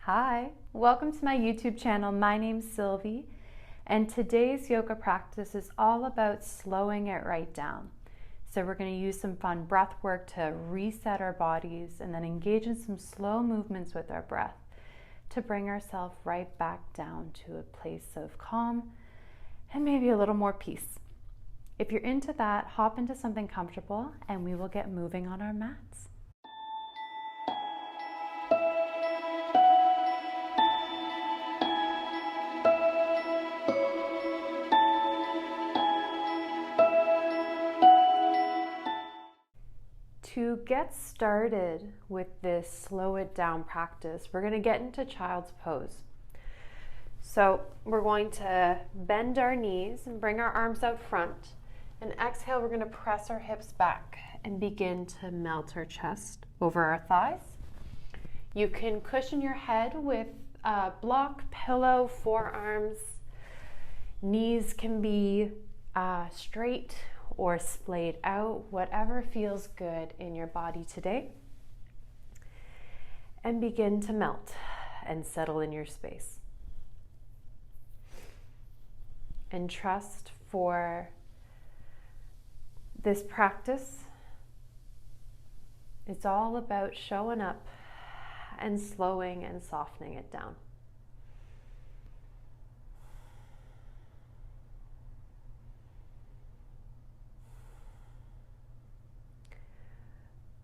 Hi, welcome to my YouTube channel. My name's Sylvie, and today's yoga practice is all about slowing it right down. So we're going to use some fun breath work to reset our bodies and then engage in some slow movements with our breath to bring ourselves right back down to a place of calm and maybe a little more peace. If you're into that, hop into something comfortable and we will get moving on our mats. To get started with this slow it down practice, we're going to get into child's pose. So we're going to bend our knees and bring our arms out front. And exhale, we're going to press our hips back and begin to melt our chest over our thighs. You can cushion your head with a block, pillow, forearms. Knees can be straight or splayed out, whatever feels good in your body today. And begin to melt and settle in your space. And trust for this practice. It's all about showing up and slowing and softening it down.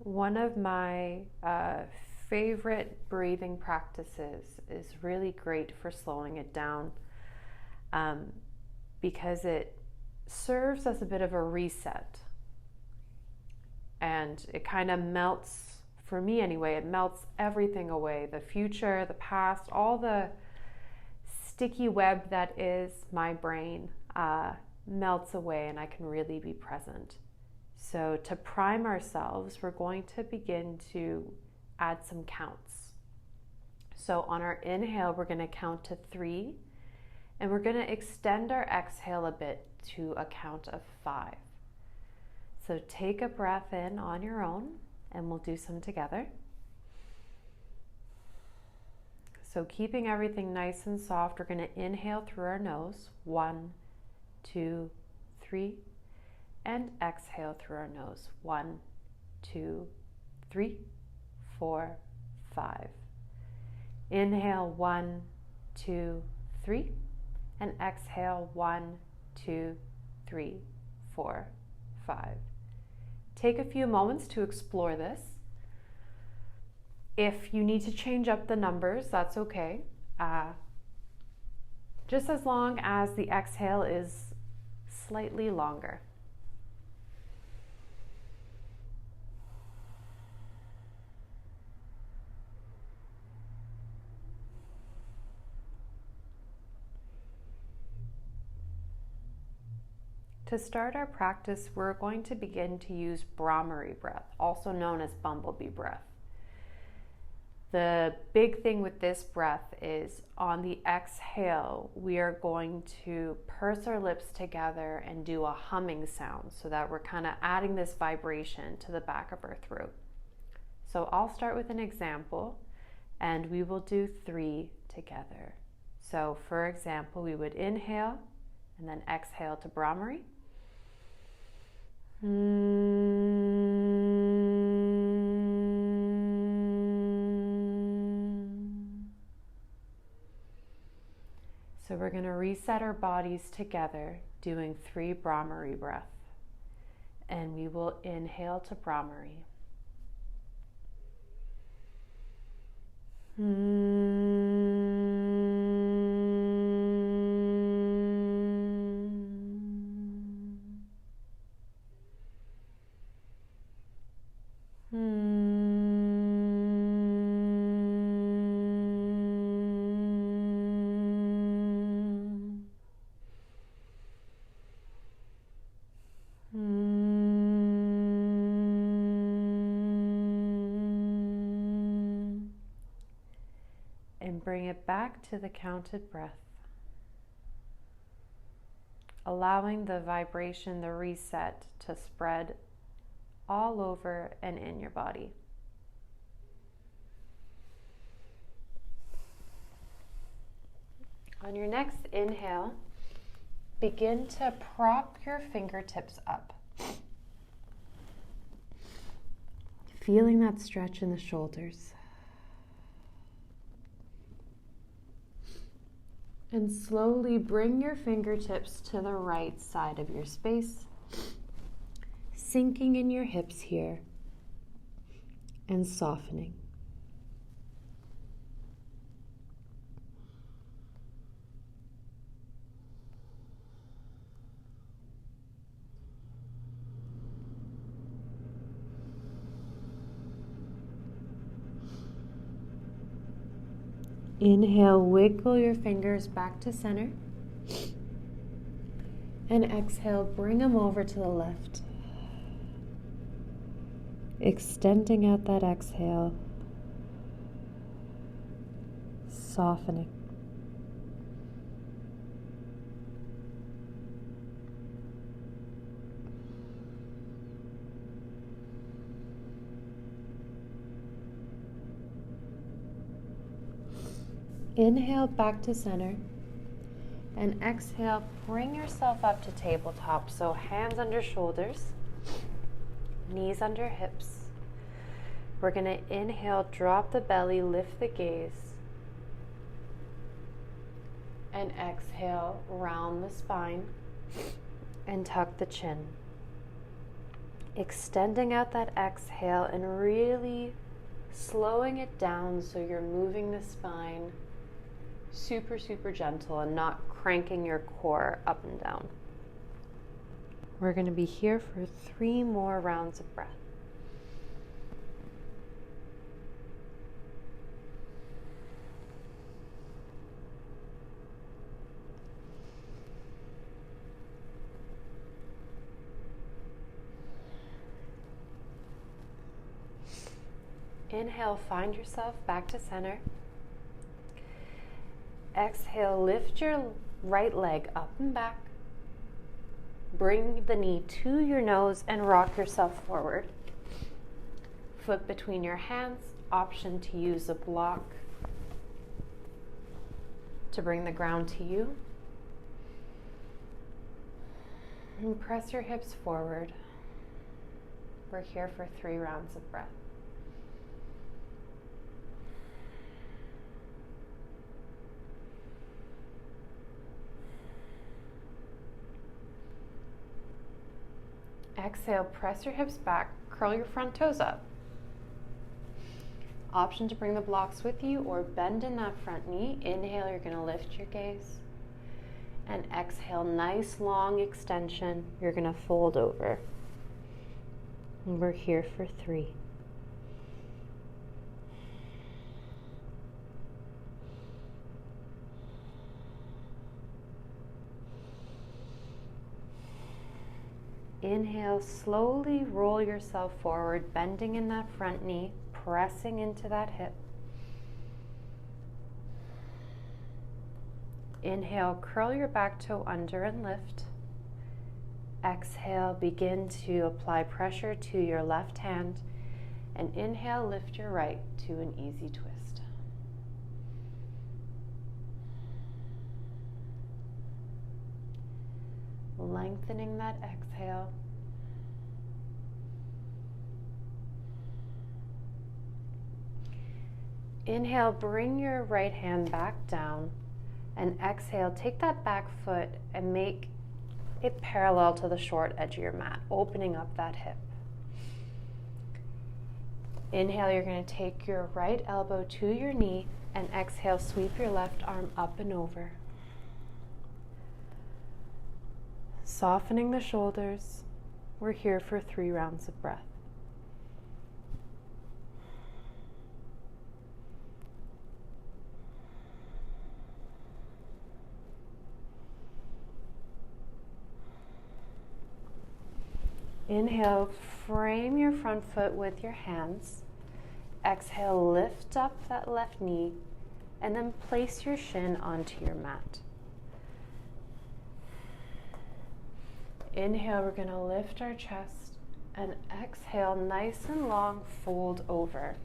One of my favorite breathing practices is really great for slowing it down because it serves as a bit of a reset. And it kind of melts, for me anyway, it melts everything away. The future, the past, all the sticky web that is my brain melts away and I can really be present. So to prime ourselves, we're going to begin to add some counts. So on our inhale, we're going to count to 3, and we're going to extend our exhale a bit to a count of 5. So take a breath in on your own, and we'll do some together. So keeping everything nice and soft, we're going to inhale through our nose, 1, 2, 3. And exhale through our nose. 1, 2, 3, 4, 5. Inhale 1, 2, 3. And exhale 1, 2, 3, 4, 5. Take a few moments to explore this. If you need to change up the numbers, that's okay. Just as long as the exhale is slightly longer. To start our practice, we're going to begin to use Brahmari breath, also known as bumblebee breath. The big thing with this breath is on the exhale, we are going to purse our lips together and do a humming sound so that we're kind of adding this vibration to the back of our throat. So I'll start with an example and we will do 3 together. So for example, we would inhale and then exhale to Brahmari. So we're going to reset our bodies together doing 3 Brahmari breath. And we will inhale to Brahmari. And bring it back to the counted breath. Allowing the vibration, the reset, to spread all over and in your body. On your next inhale, begin to prop your fingertips up. Feeling that stretch in the shoulders. And slowly bring your fingertips to the right side of your space, sinking in your hips here and softening. Inhale, wiggle your fingers back to center. And exhale, bring them over to the left. Extending out that exhale. Softening. Inhale back to center, and exhale, bring yourself up to tabletop. So hands under shoulders, knees under hips. We're going to inhale, drop the belly, lift the gaze. And exhale, round the spine and tuck the chin. Extending out that exhale and really slowing it down so you're moving the spine super, super gentle and not cranking your core up and down. We're going to be here for 3 more rounds of breath. Inhale, find yourself back to center. Exhale, lift your right leg up and back. Bring the knee to your nose and rock yourself forward. Foot between your hands, option to use a block to bring the ground to you. And press your hips forward. We're here for 3 rounds of breath. Exhale, press your hips back, curl your front toes up. Option to bring the blocks with you or bend in that front knee. Inhale, you're going to lift your gaze. And exhale, nice long extension. You're going to fold over. And we're here for 3. Inhale, slowly roll yourself forward, bending in that front knee, pressing into that hip. Inhale, curl your back toe under and lift. Exhale, begin to apply pressure to your left hand. And inhale, lift your right to an easy twist. Lengthening that exhale. Inhale, bring your right hand back down, and exhale, take that back foot and make it parallel to the short edge of your mat, opening up that hip. Inhale, you're going to take your right elbow to your knee, and exhale, sweep your left arm up and over. Softening the shoulders. We're here for 3 rounds of breath. Inhale, frame your front foot with your hands. Exhale, lift up that left knee, and then place your shin onto your mat. Inhale, we're going to lift our chest, and exhale, nice and long, fold over.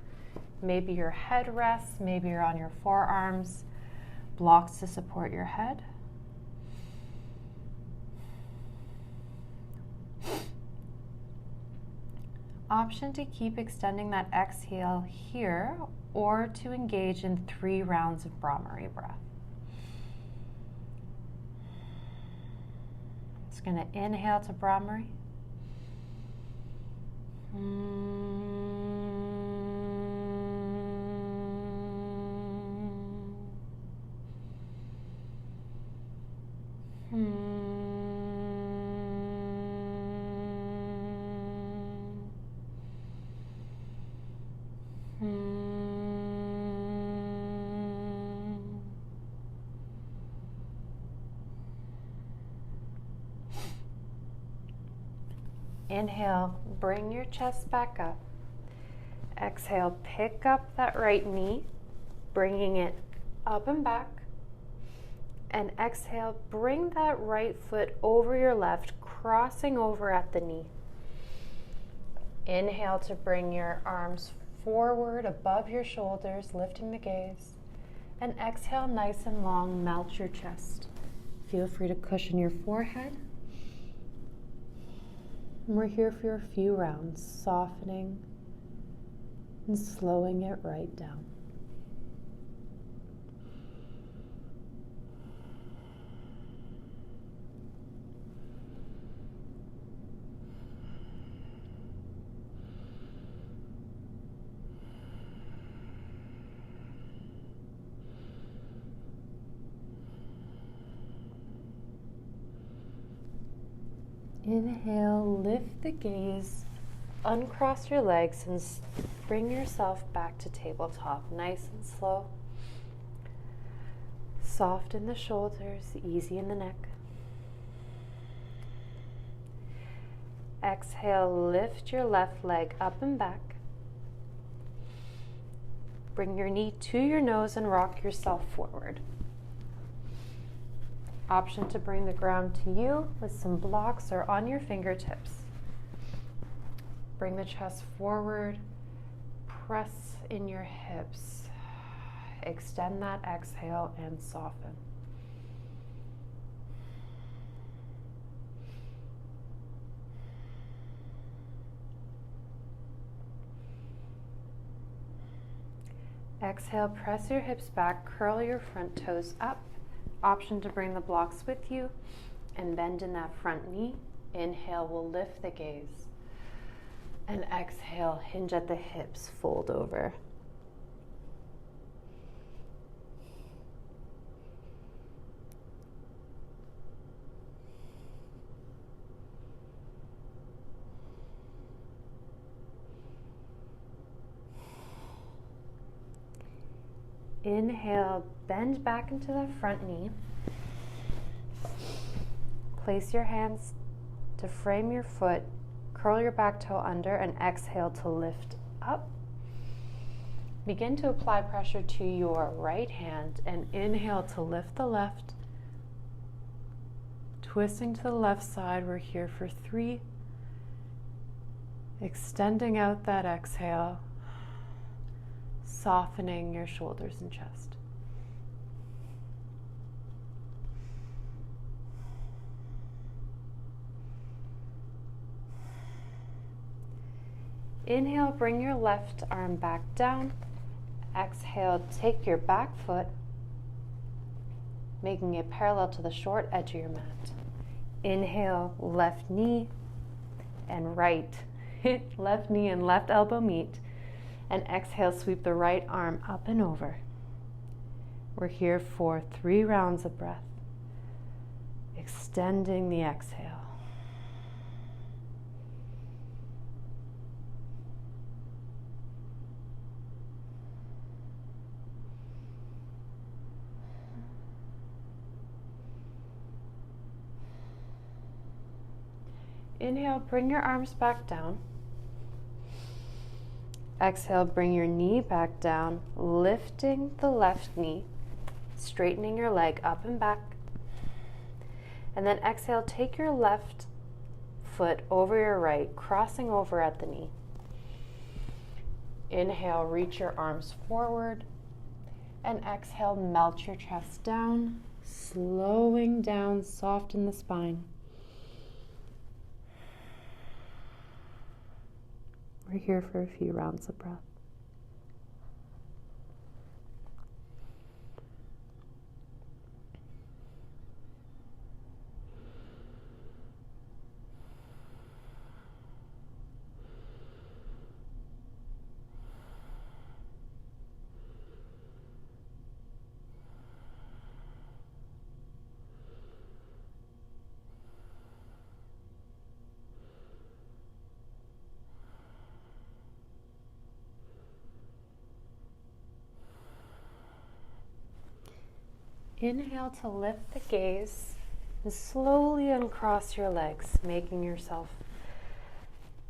Maybe your head rests, maybe you're on your forearms. blocks to support your head. Option to keep extending that exhale here or to engage in 3 rounds of Brahmari breath. Just going to inhale to Brahmari. Inhale, bring your chest back up. Exhale, pick up that right knee, bringing it up and back. And exhale, bring that right foot over your left, crossing over at the knee. Inhale to bring your arms forward above your shoulders, lifting the gaze. And exhale, nice and long, melt your chest. Feel free to cushion your forehead. And we're here for a few rounds, softening and slowing it right down. Inhale, lift the gaze, uncross your legs and bring yourself back to tabletop, nice and slow. Soft in the shoulders, easy in the neck. Exhale, lift your left leg up and back. Bring your knee to your nose and rock yourself forward. Option to bring the ground to you with some blocks or on your fingertips. Bring the chest forward, press in your hips. Extend that exhale and soften. Exhale, press your hips back, curl your front toes up. Option to bring the blocks with you and bend in that front knee. Inhale, we'll lift the gaze. And exhale, hinge at the hips, fold over. Inhale, bend back into the front knee. Place your hands to frame your foot, curl your back toe under, and exhale to lift up. Begin to apply pressure to your right hand and inhale to lift the left. Twisting to the left side, we're here for 3. Extending out that exhale. Softening your shoulders and chest. Inhale, bring your left arm back down. Exhale, take your back foot, making it parallel to the short edge of your mat. Inhale, left knee and right. Left knee and left elbow meet. And exhale, sweep the right arm up and over. We're here for 3 rounds of breath. Extending the exhale. Inhale, bring your arms back down. Exhale, bring your knee back down, lifting the left knee, straightening your leg up and back. And then exhale, take your left foot over your right, crossing over at the knee. Inhale, reach your arms forward. And exhale, melt your chest down, slowing down, soften the spine. We're here for a few rounds of breath. Inhale to lift the gaze and slowly uncross your legs, making yourself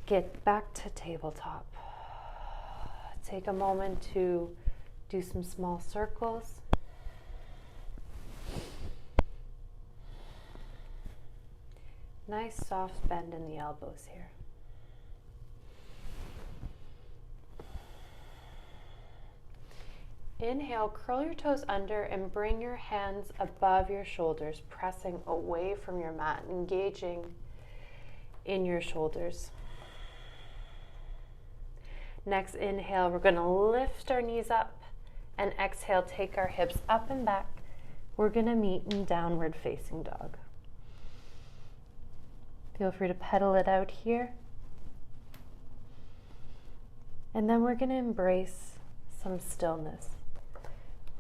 get back to tabletop. Take a moment to do some small circles. Nice soft bend in the elbows here. Inhale, curl your toes under and bring your hands above your shoulders, pressing away from your mat, engaging in your shoulders. Next inhale, we're going to lift our knees up, and exhale, take our hips up and back. We're going to meet in downward facing dog. Feel free to pedal it out here. And then we're going to embrace some stillness.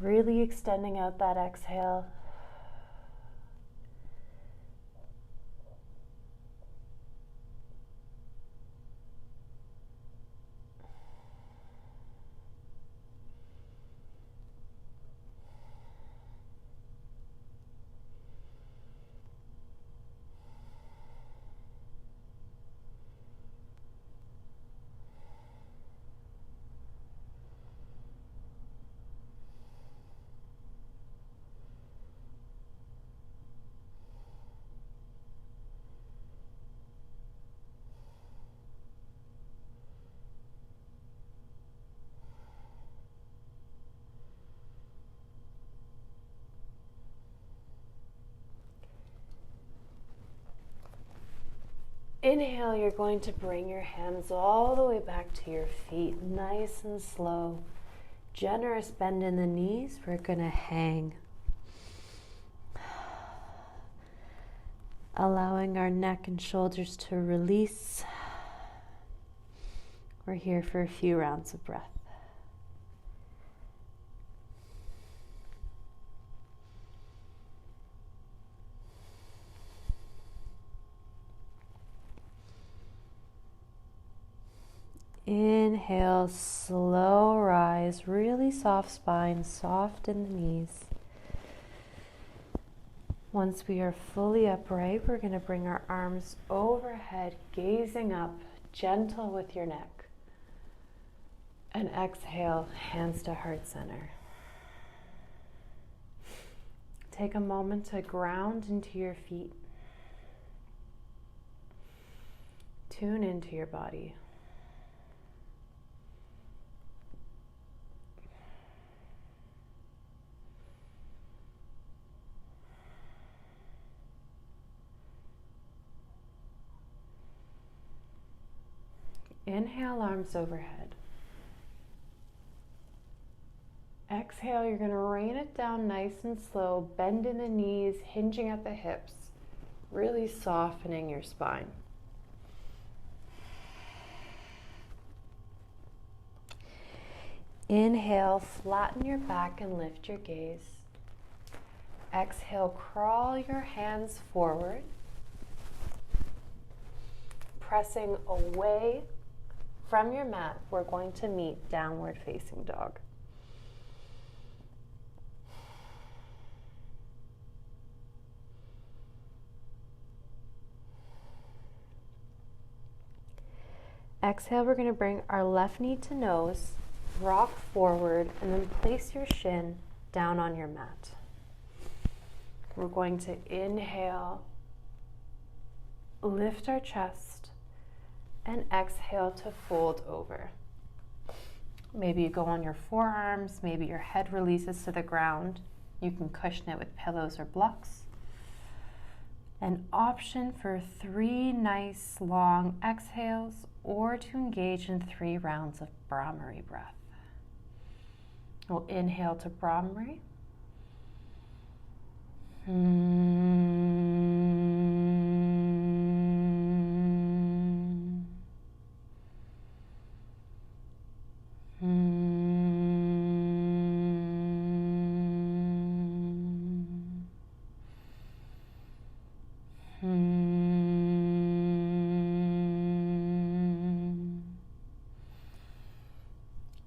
Really extending out that exhale. Inhale, you're going to bring your hands all the way back to your feet, nice and slow. Generous bend in the knees. We're going to hang. Allowing our neck and shoulders to release. We're here for a few rounds of breath. Inhale, slow rise, really soft spine, soft in the knees. Once we are fully upright, we're going to bring our arms overhead, gazing up, gentle with your neck. And exhale, hands to heart center. Take a moment to ground into your feet. Tune into your body. Inhale, arms overhead. Exhale, you're going to rain it down nice and slow, bend in the knees, hinging at the hips, really softening your spine. Inhale, flatten your back and lift your gaze. Exhale, crawl your hands forward, pressing away from your mat. We're going to meet downward facing dog. Exhale, we're going to bring our left knee to nose, rock forward, and then place your shin down on your mat. We're going to inhale, lift our chest, and exhale to fold over. Maybe you go on your forearms, maybe your head releases to the ground. You can cushion it with pillows or blocks. An option for 3 nice long exhales or to engage in 3 rounds of Brahmari breath. We'll inhale to Brahmari.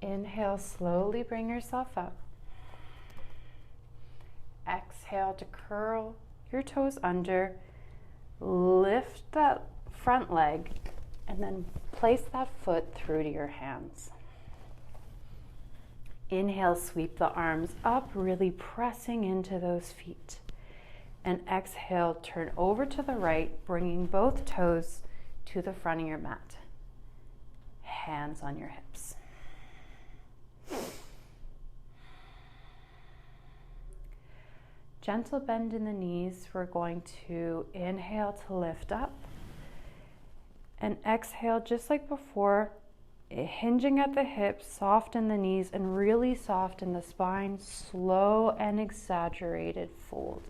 Inhale, slowly bring yourself up. Exhale to curl your toes under, lift that front leg, and then place that foot through to your hands. Inhale, sweep the arms up, really pressing into those feet. And exhale, turn over to the right, bringing both toes to the front of your mat. Hands on your hips. Gentle bend in the knees. We're going to inhale to lift up and exhale just like before, hinging at the hips, soften the knees and really soften the spine, slow and exaggerated fold.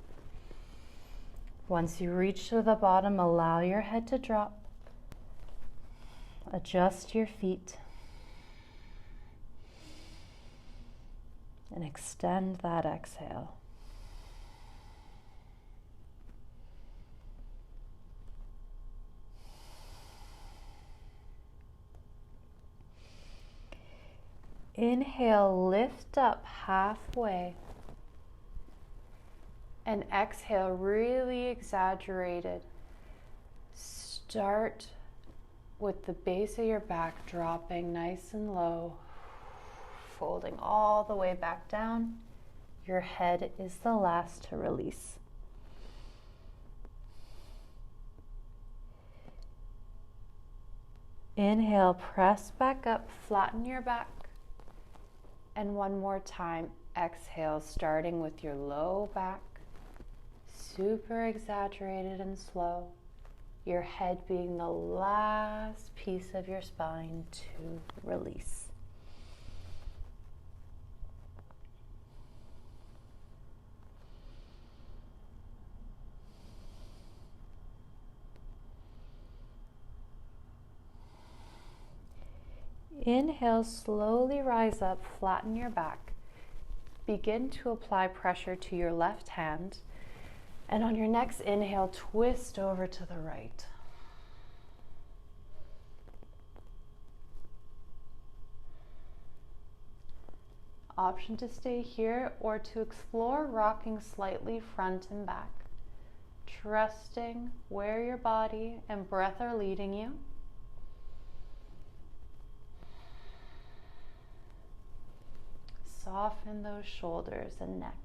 Once you reach to the bottom, allow your head to drop. Adjust your feet and extend that exhale. Inhale, lift up halfway. And exhale, really exaggerated. Start with the base of your back dropping nice and low, folding all the way back down. Your head is the last to release. Inhale, press back up, flatten your back. And one more time, exhale, starting with your low back, super exaggerated and slow, your head being the last piece of your spine to release. Inhale, slowly rise up, flatten your back. Begin to apply pressure to your left hand. And on your next inhale, twist over to the right. Option to stay here or to explore rocking slightly front and back. Trusting where your body and breath are leading you. Soften those shoulders and neck.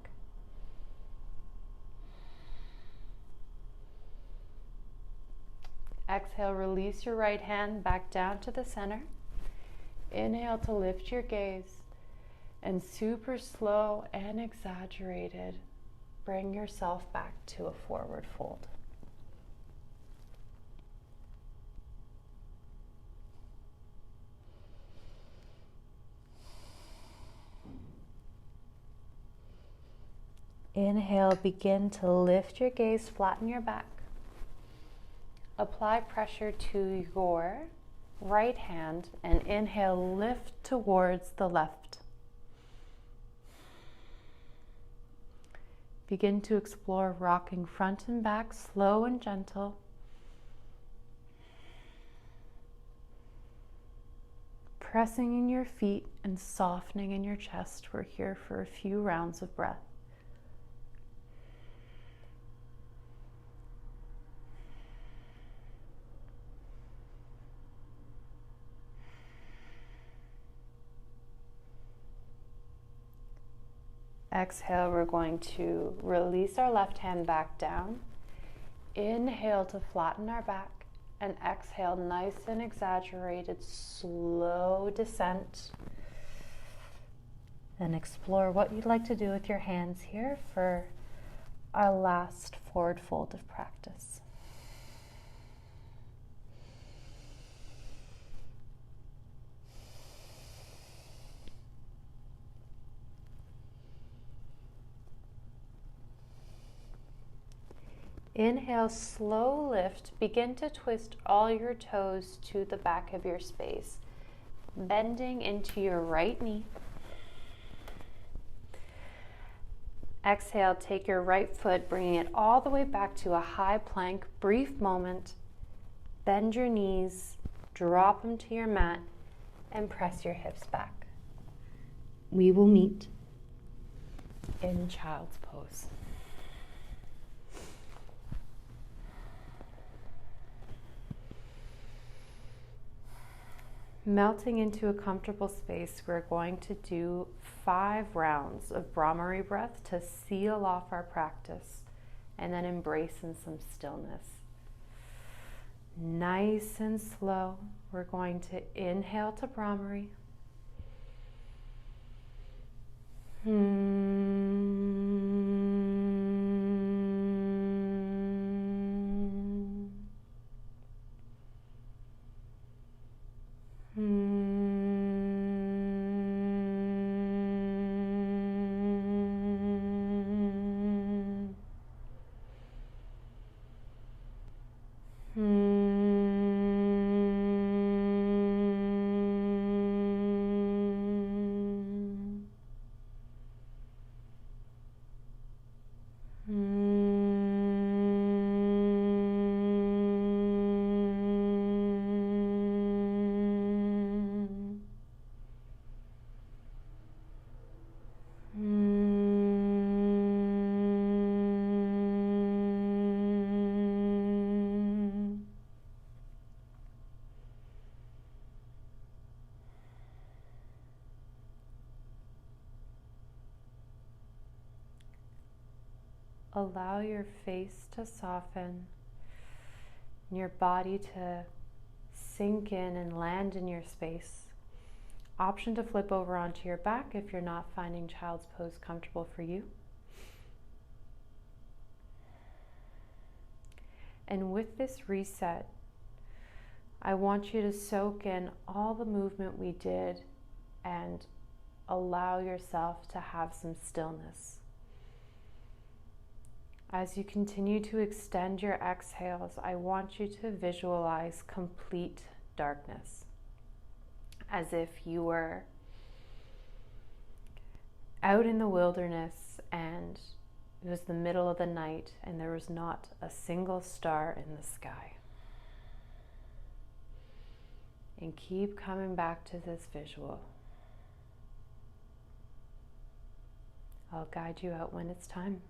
Exhale, release your right hand back down to the center. Inhale to lift your gaze. And super slow and exaggerated, bring yourself back to a forward fold. Inhale, begin to lift your gaze, flatten your back. Apply pressure to your right hand and inhale, lift towards the left. Begin to explore rocking front and back, slow and gentle. Pressing in your feet and softening in your chest. We're here for a few rounds of breath. Exhale, we're going to release our left hand back down. Inhale to flatten our back and exhale, nice and exaggerated, slow descent. And explore what you'd like to do with your hands here for our last forward fold of practice. Inhale, slow lift. Begin to twist all your toes to the back of your space, bending into your right knee. Exhale, take your right foot, bringing it all the way back to a high plank. Brief moment. Bend your knees, drop them to your mat, and press your hips back. We will meet in child's pose. Melting into a comfortable space, we're going to do 5 rounds of Brahmari breath to seal off our practice and then embrace in some stillness. Nice and slow, we're going to inhale to Brahmari. Allow your face to soften, and your body to sink in and land in your space. Option to flip over onto your back if you're not finding child's pose comfortable for you. And with this reset, I want you to soak in all the movement we did and allow yourself to have some stillness. As you continue to extend your exhales, I want you to visualize complete darkness, as if you were out in the wilderness and it was the middle of the night and there was not a single star in the sky. And keep coming back to this visual. I'll guide you out when it's time.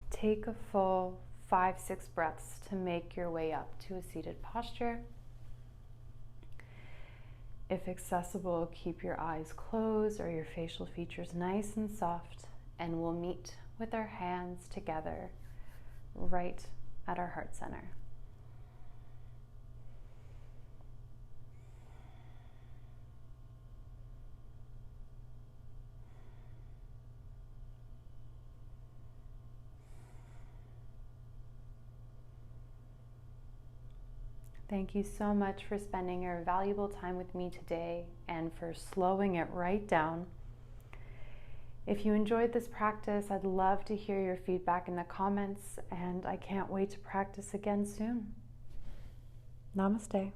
Take a full 5-6 breaths to make your way up to a seated posture. If accessible, keep your eyes closed or your facial features nice and soft, and we'll meet with our hands together right at our heart center. Thank you so much for spending your valuable time with me today and for slowing it right down. If you enjoyed this practice, I'd love to hear your feedback in the comments, and I can't wait to practice again soon. Namaste.